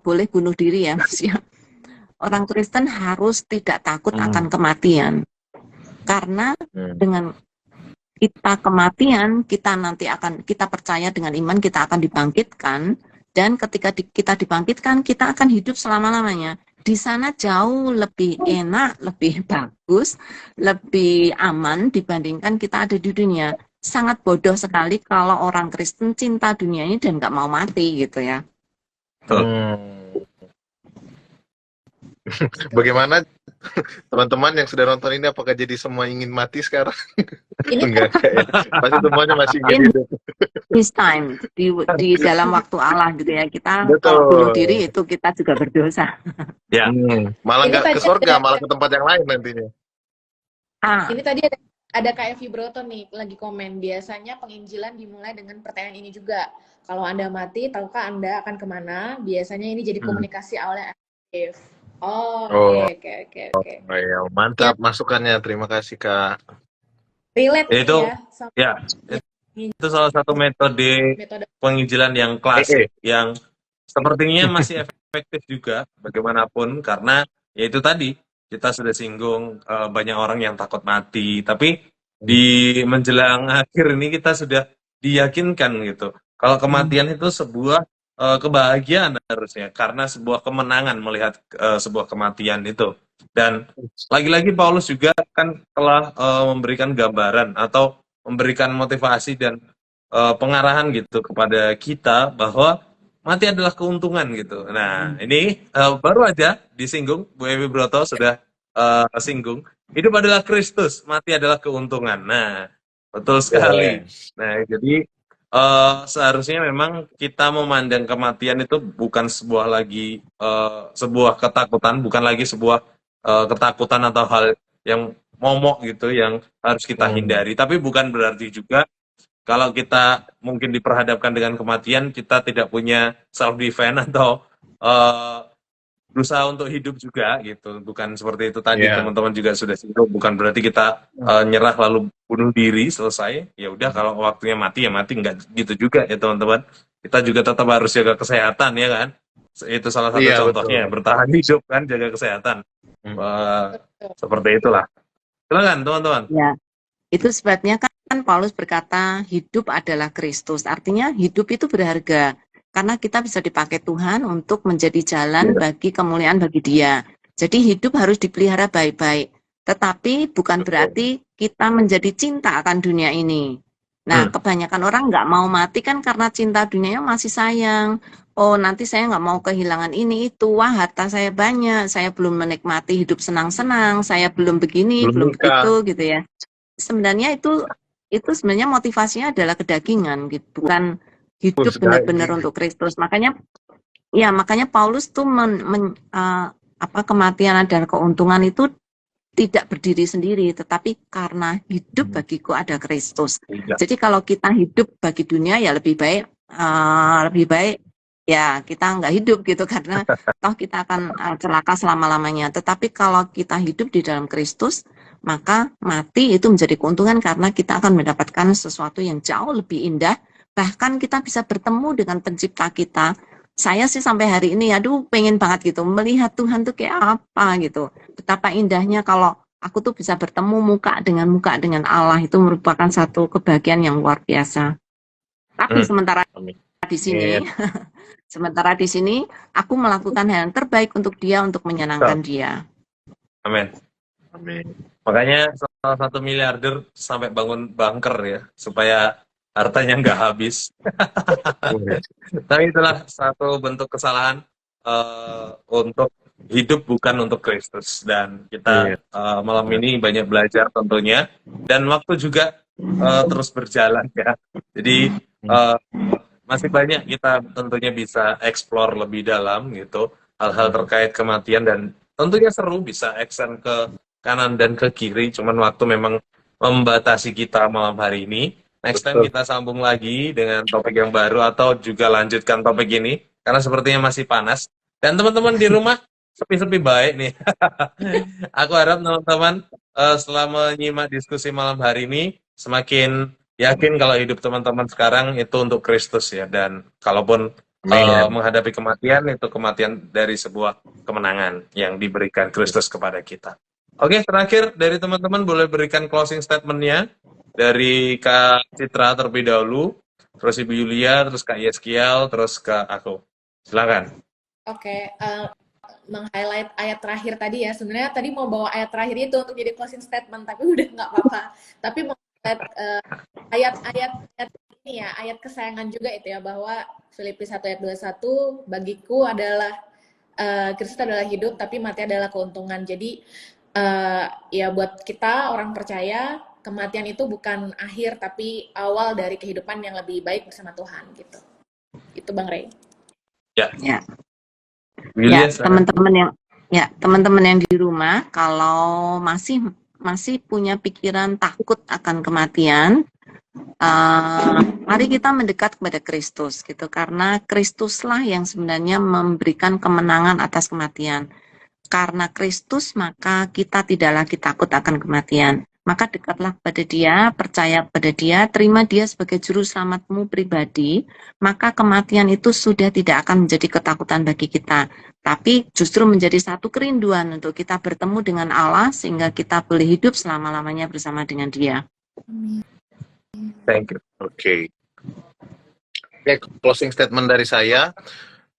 boleh bunuh diri ya, Mas ya. Orang Kristen harus tidak takut akan kematian. Karena dengan kita kematian, kita percaya dengan iman kita akan dibangkitkan, dan ketika kita dibangkitkan, kita akan hidup selama-lamanya. Di sana jauh lebih enak, lebih bagus, lebih aman dibandingkan kita ada di dunia. Sangat bodoh sekali kalau orang Kristen cinta dunia ini dan nggak mau mati gitu ya. Bagaimana teman-teman yang sudah nonton ini, apakah jadi semua ingin mati sekarang? Enggak ya. Pasti semuanya masih ingin hidup. This time di dalam waktu Allah gitu ya, kita kalau bunuh diri itu kita juga berdosa. Ya. Malah nggak ke surga, malah ke tempat yang lain nantinya. Ini tadi ada Kak Evi Broto nih lagi komen, biasanya penginjilan dimulai dengan pertanyaan ini juga. Kalau Anda mati, tahukah Anda akan kemana? Biasanya ini jadi komunikasi awalnya aktif. Oke. Oh, ya, mantap masukannya, terima kasih Kak. Relate itu ya. Itu salah satu metode penginjilan yang klasik yang sepertinya masih efektif juga bagaimanapun, karena ya itu tadi kita sudah singgung banyak orang yang takut mati, tapi di menjelang akhir ini kita sudah diyakinkan gitu kalau kematian itu sebuah kebahagiaan harusnya, karena sebuah kemenangan melihat sebuah kematian itu. Dan lagi-lagi Paulus juga kan telah memberikan gambaran atau memberikan motivasi dan pengarahan gitu kepada kita bahwa mati adalah keuntungan gitu. Nah, ini baru aja disinggung, Bu Evi Broto sudah singgung, hidup adalah Kristus, mati adalah keuntungan. Nah, betul sekali. Nah, jadi seharusnya memang kita memandang kematian itu bukan sebuah ketakutan, bukan lagi sebuah ketakutan atau hal yang momok gitu yang harus kita hindari. Tapi bukan berarti juga kalau kita mungkin diperhadapkan dengan kematian, kita tidak punya self defense atau berusaha untuk hidup juga gitu. Bukan seperti itu tadi Iya. teman-teman juga sudah singgung. Bukan berarti kita nyerah lalu bunuh diri selesai. Ya udah kalau waktunya mati ya mati, nggak gitu juga ya teman-teman. Kita juga tetap harus jaga kesehatan ya kan. Itu salah satu Iya, contohnya, betul. bertahan hidup kan, jaga kesehatan. Wah, seperti itulah. Silakan teman-teman. Ya, itu sebabnya kan Paulus berkata hidup adalah Kristus. Artinya hidup itu berharga karena kita bisa dipakai Tuhan untuk menjadi jalan bagi kemuliaan bagi Dia. Jadi hidup harus dipelihara baik-baik. Tetapi bukan berarti kita menjadi cinta akan dunia ini. Nah, kebanyakan orang nggak mau mati kan karena cinta dunianya masih sayang. Oh, nanti saya nggak mau kehilangan ini itu. Wah, harta saya banyak. Saya belum menikmati hidup senang-senang. Saya belum begini, Belum belum nikah. begitu gitu ya. Sebenarnya itu sebenarnya motivasinya adalah kedagingan gitu, bukan hidup benar-benar untuk Kristus. Makanya Paulus tuh kematian dan keuntungan itu tidak berdiri sendiri, tetapi karena hidup bagiku ada Kristus. Tidak. Jadi kalau kita hidup bagi dunia ya lebih baik ya kita nggak hidup gitu karena toh kita akan celaka selama-lamanya. Tetapi kalau kita hidup di dalam Kristus, maka mati itu menjadi keuntungan karena kita akan mendapatkan sesuatu yang jauh lebih indah. Bahkan kita bisa bertemu dengan pencipta kita. Saya sih sampai hari ini, aduh pengen banget gitu, melihat Tuhan tuh kayak apa gitu. Betapa indahnya kalau aku tuh bisa bertemu muka dengan Allah, itu merupakan satu kebahagiaan yang luar biasa. Tapi sementara di sini, aku melakukan hal yang terbaik untuk Dia, untuk menyenangkan Dia. Amin. Amin. Makanya salah satu miliarder sampai bangun bunker ya, supaya hartanya nggak habis. Tapi itulah satu bentuk kesalahan untuk hidup bukan untuk Kristus. Dan kita malam ini banyak belajar tentunya. Dan waktu juga terus berjalan ya. Jadi masih banyak kita tentunya bisa explore lebih dalam gitu. Hal-hal terkait kematian dan tentunya seru bisa extend ke kanan dan ke kiri. Cuman waktu memang membatasi kita malam hari ini. Next time kita sambung lagi dengan topik yang baru atau juga lanjutkan topik ini karena sepertinya masih panas. Dan teman-teman di rumah sepi-sepi baik nih. Aku harap teman-teman setelah menyimak diskusi malam hari ini semakin yakin kalau hidup teman-teman sekarang itu untuk Kristus ya. Dan kalaupun menghadapi kematian, itu kematian dari sebuah kemenangan yang diberikan Kristus kepada kita. Oke, terakhir dari teman-teman boleh berikan closing statement-nya. Dari Kak Citra terlebih dahulu, terus Ibu Yulia, terus Kak Yeskiel, terus ke aku. Silakan. Oke, meng-highlight ayat terakhir tadi ya. Sebenarnya tadi mau bawa ayat terakhir itu untuk jadi closing statement, tapi udah nggak apa-apa. Tapi meng-highlight ayat-ayat ini ya, ayat kesayangan juga itu ya, bahwa Filipi 1 ayat 21, bagiku adalah Kristus adalah hidup, tapi mati adalah keuntungan. Jadi ya buat kita orang percaya, kematian itu bukan akhir tapi awal dari kehidupan yang lebih baik bersama Tuhan gitu. Itu Bang Ray. Ya. Teman-teman yang di rumah kalau masih punya pikiran takut akan kematian, mari kita mendekat kepada Kristus gitu, karena Kristuslah yang sebenarnya memberikan kemenangan atas kematian. Karena Kristus maka kita tidak lagi takut akan kematian. Maka dekatlah kepada Dia, percaya kepada Dia, terima Dia sebagai juru selamatmu pribadi, maka kematian itu sudah tidak akan menjadi ketakutan bagi kita, tapi justru menjadi satu kerinduan untuk kita bertemu dengan Allah sehingga kita boleh hidup selama-lamanya bersama dengan Dia. Thank you. Oke, closing statement dari saya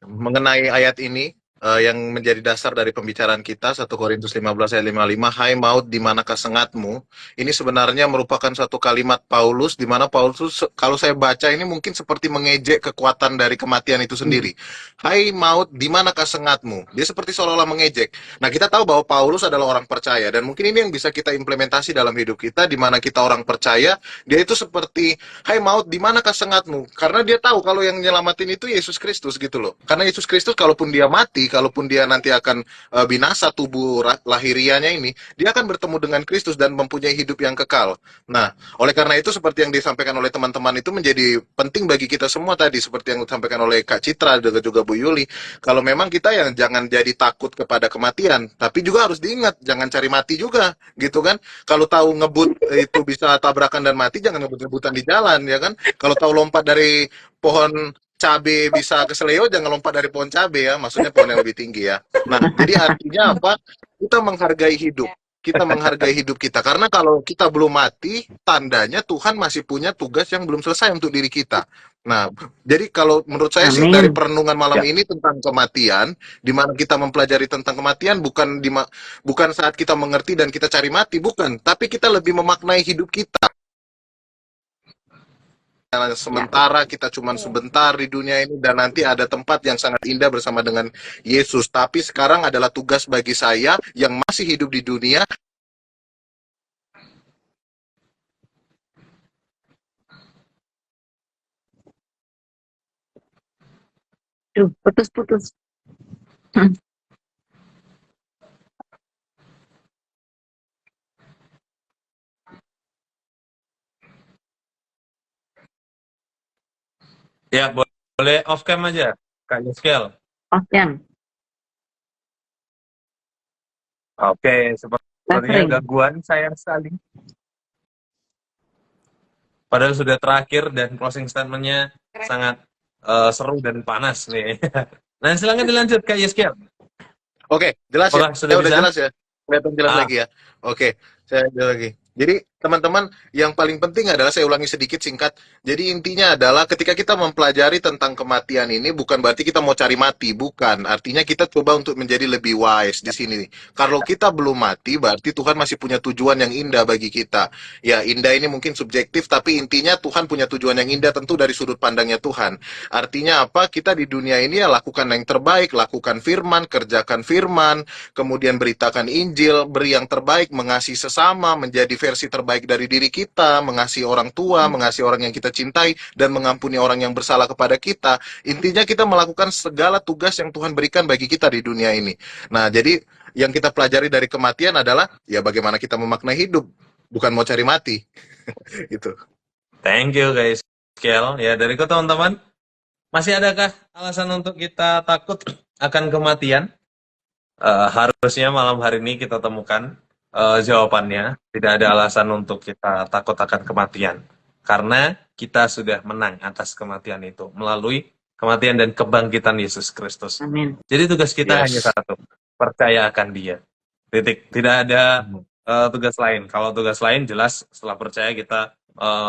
mengenai ayat ini yang menjadi dasar dari pembicaraan kita, 1 Korintus 15 ayat 55, hai maut di manakah sengatmu. Ini sebenarnya merupakan satu kalimat Paulus, di mana Paulus, kalau saya baca ini mungkin seperti mengejek kekuatan dari kematian itu sendiri. Hai maut di manakah sengatmu. Dia seperti seolah-olah mengejek. Nah, kita tahu bahwa Paulus adalah orang percaya, dan mungkin ini yang bisa kita implementasi dalam hidup kita, di mana kita orang percaya, dia itu seperti, hai maut di manakah sengatmu. Karena dia tahu kalau yang nyelamatin itu Yesus Kristus gitu loh. Karena Yesus Kristus kalaupun dia mati, kalaupun dia nanti akan binasa tubuh lahirianya ini, dia akan bertemu dengan Kristus dan mempunyai hidup yang kekal. Nah, oleh karena itu seperti yang disampaikan oleh teman-teman itu menjadi penting bagi kita semua tadi, seperti yang disampaikan oleh Kak Citra dan juga Bu Yuli. Kalau memang kita yang jangan jadi takut kepada kematian, tapi juga harus diingat jangan cari mati juga, gitu kan? Kalau tahu ngebut itu bisa tabrakan dan mati, jangan ngebut-ngebutan di jalan, ya kan? Kalau tahu lompat dari pohon cabe bisa ke seleo, jangan lompat dari pohon cabe ya, maksudnya pohon yang lebih tinggi ya. Nah, jadi artinya apa? Kita menghargai hidup. Kita menghargai hidup kita. Karena kalau kita belum mati, tandanya Tuhan masih punya tugas yang belum selesai untuk diri kita. Nah, jadi kalau menurut saya sih dari Amin. perenungan malam Ya. ini tentang kematian, di mana kita mempelajari tentang kematian bukan saat kita mengerti dan kita cari mati, bukan, tapi kita lebih memaknai hidup kita. Ya. Sementara kita cuma sebentar di dunia ini dan nanti ada tempat yang sangat indah bersama dengan Yesus. Tapi sekarang adalah tugas bagi saya yang masih hidup di dunia. Duh, putus-putus. Hmm. Ya, boleh off cam aja, Kak Yeskel. Oke, Oke, sepertinya buffering. gangguan sayang sekali. Padahal sudah terakhir dan closing statement-nya sangat seru dan panas nih. Nah, silakan dilanjut Kak Yeskel. Oke, jelas ya? Apakah sudah Saya udah bisa? jelas ya? Kelihatan jelas Ah, lagi ya? Oke, saya jelas lagi. Jadi, teman-teman, yang paling penting adalah saya ulangi sedikit singkat. Jadi, intinya adalah ketika kita mempelajari tentang kematian ini, bukan berarti kita mau cari mati, bukan. Artinya kita coba untuk menjadi lebih wise di sini. Kalau kita belum mati, berarti Tuhan masih punya tujuan yang indah bagi kita. Ya, indah ini mungkin subjektif, tapi intinya Tuhan punya tujuan yang indah tentu dari sudut pandangnya Tuhan. Artinya apa? Kita di dunia ini ya lakukan yang terbaik, lakukan firman, kerjakan firman, kemudian beritakan Injil, beri yang terbaik, mengasihi sesama, menjadi versi terbaik dari diri kita, mengasihi orang tua, mengasihi orang yang kita cintai, dan mengampuni orang yang bersalah kepada kita. Intinya kita melakukan segala tugas yang Tuhan berikan bagi kita di dunia ini. Nah, jadi yang kita pelajari dari kematian adalah ya bagaimana kita memaknai hidup, bukan mau cari mati. Itu. thank you Kak Yeskel. Ya, dariku teman-teman, masih adakah alasan untuk kita takut akan kematian? Harusnya malam hari ini kita temukan jawabannya. Tidak ada alasan untuk kita takut akan kematian. Karena kita sudah menang atas kematian itu melalui kematian dan kebangkitan Yesus Kristus. Amin. Jadi tugas kita hanya Yes. satu, percaya akan Dia. Titik. Tidak ada tugas lain. Kalau tugas lain jelas setelah percaya kita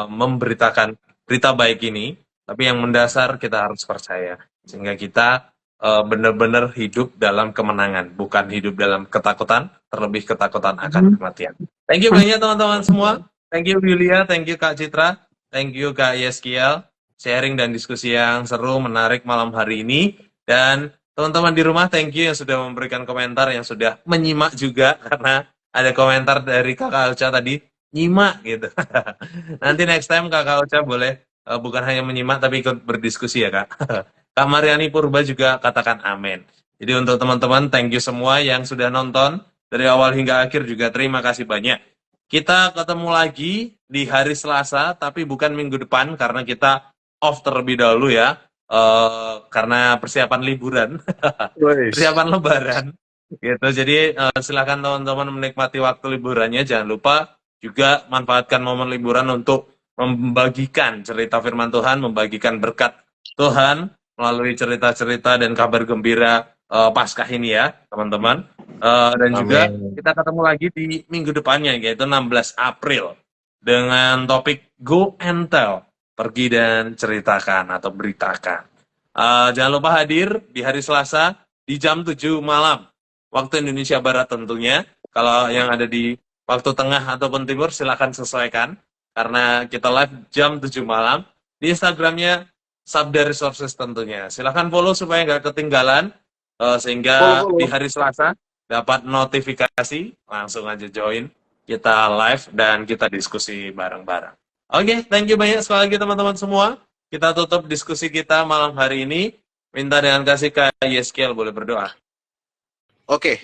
memberitakan berita baik ini, tapi yang mendasar kita harus percaya. Sehingga kita benar-benar hidup dalam kemenangan, bukan hidup dalam ketakutan, terlebih ketakutan akan kematian. Thank you banyak teman-teman semua. Thank you Yulia, thank you Kak Citra, thank you Kak Yeskiel, sharing dan diskusi yang seru, menarik malam hari ini. Dan teman-teman di rumah, thank you yang sudah memberikan komentar, yang sudah menyimak juga, karena ada komentar dari Kakak Uca tadi, nyimak gitu. Nanti next time Kakak Uca boleh bukan hanya menyimak, tapi ikut berdiskusi ya Kak. Kak Mariani Purba juga katakan amin. Jadi untuk teman-teman, thank you semua yang sudah nonton dari awal hingga akhir juga terima kasih banyak. Kita ketemu lagi di hari Selasa, tapi bukan minggu depan karena kita off terlebih dahulu ya, karena persiapan liburan, persiapan Lebaran. Gitu. Jadi silakan teman-teman menikmati waktu liburannya. Jangan lupa juga manfaatkan momen liburan untuk membagikan cerita firman Tuhan, membagikan berkat Tuhan melalui cerita-cerita dan kabar gembira Paskah ini ya, teman-teman. Dan juga Amin. kita ketemu lagi di minggu depannya, yaitu 16 April. Dengan topik Go and Tell, pergi dan ceritakan atau beritakan. Jangan lupa hadir di hari Selasa di jam 7 malam, waktu Indonesia Barat tentunya. Kalau yang ada di waktu tengah ataupun timur, silakan sesuaikan. Karena kita live jam 7 malam di Instagramnya Sabda Resources tentunya. Silahkan follow supaya nggak ketinggalan, sehingga Follow. di hari Selasa dapat notifikasi, langsung aja join, kita live dan kita diskusi bareng-bareng. Oke, thank you banyak sekali lagi teman-teman semua. Kita tutup diskusi kita malam hari ini. Minta dengan kasih Kak Yeskiel boleh berdoa. Oke,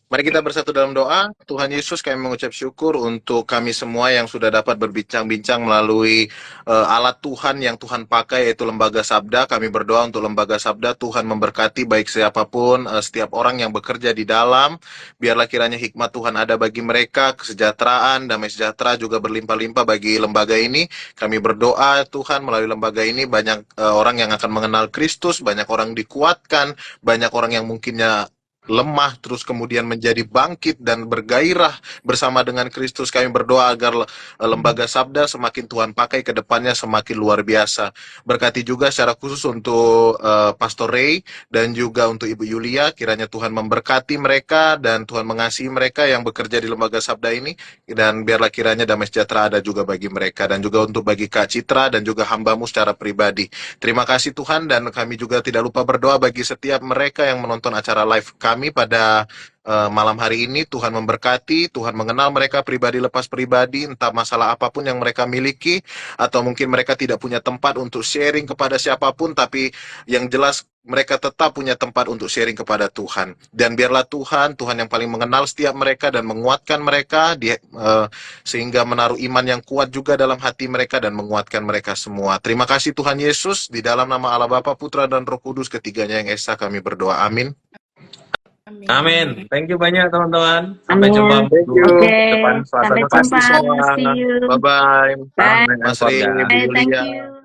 mari kita bersatu dalam doa. Tuhan Yesus, kami mengucap syukur untuk kami semua yang sudah dapat berbincang-bincang melalui alat Tuhan yang Tuhan pakai, yaitu Lembaga Sabda. Kami berdoa untuk Lembaga Sabda, Tuhan memberkati baik siapapun, setiap orang yang bekerja di dalam. Biarlah kiranya hikmat Tuhan ada bagi mereka, kesejahteraan, damai sejahtera juga berlimpah-limpah bagi lembaga ini. Kami berdoa Tuhan melalui lembaga ini banyak orang yang akan mengenal Kristus, banyak orang dikuatkan, banyak orang yang mungkinnya lemah terus kemudian menjadi bangkit dan bergairah bersama dengan Kristus. Kami berdoa agar Lembaga Sabda semakin Tuhan pakai ke depannya semakin luar biasa. Berkati juga secara khusus untuk Pastor Ray dan juga untuk Ibu Yulia, kiranya Tuhan memberkati mereka dan Tuhan mengasihi mereka yang bekerja di Lembaga Sabda ini, dan biarlah kiranya damai sejahtera ada juga bagi mereka, dan juga untuk bagi Kak Citra dan juga hambamu secara pribadi. Terima kasih Tuhan, dan kami juga tidak lupa berdoa bagi setiap mereka yang menonton acara live kami pada malam hari ini. Tuhan memberkati, Tuhan mengenal mereka pribadi lepas pribadi, entah masalah apapun yang mereka miliki, atau mungkin mereka tidak punya tempat untuk sharing kepada siapapun, tapi yang jelas mereka tetap punya tempat untuk sharing kepada Tuhan. Dan biarlah Tuhan yang paling mengenal setiap mereka dan menguatkan mereka, sehingga menaruh iman yang kuat juga dalam hati mereka dan menguatkan mereka semua. Terima kasih Tuhan Yesus, di dalam nama Allah Bapa, Putra, dan Roh Kudus, ketiganya yang esa kami berdoa. Amin. Amin. Thank you banyak teman-teman. Sampai jumpa Amin. minggu Oke, depan Selasa sampai depan. jumpa. See you. Bye-bye. Bye. Mas Ri, Keluarga. Bu Bye. Thank Yulia. you.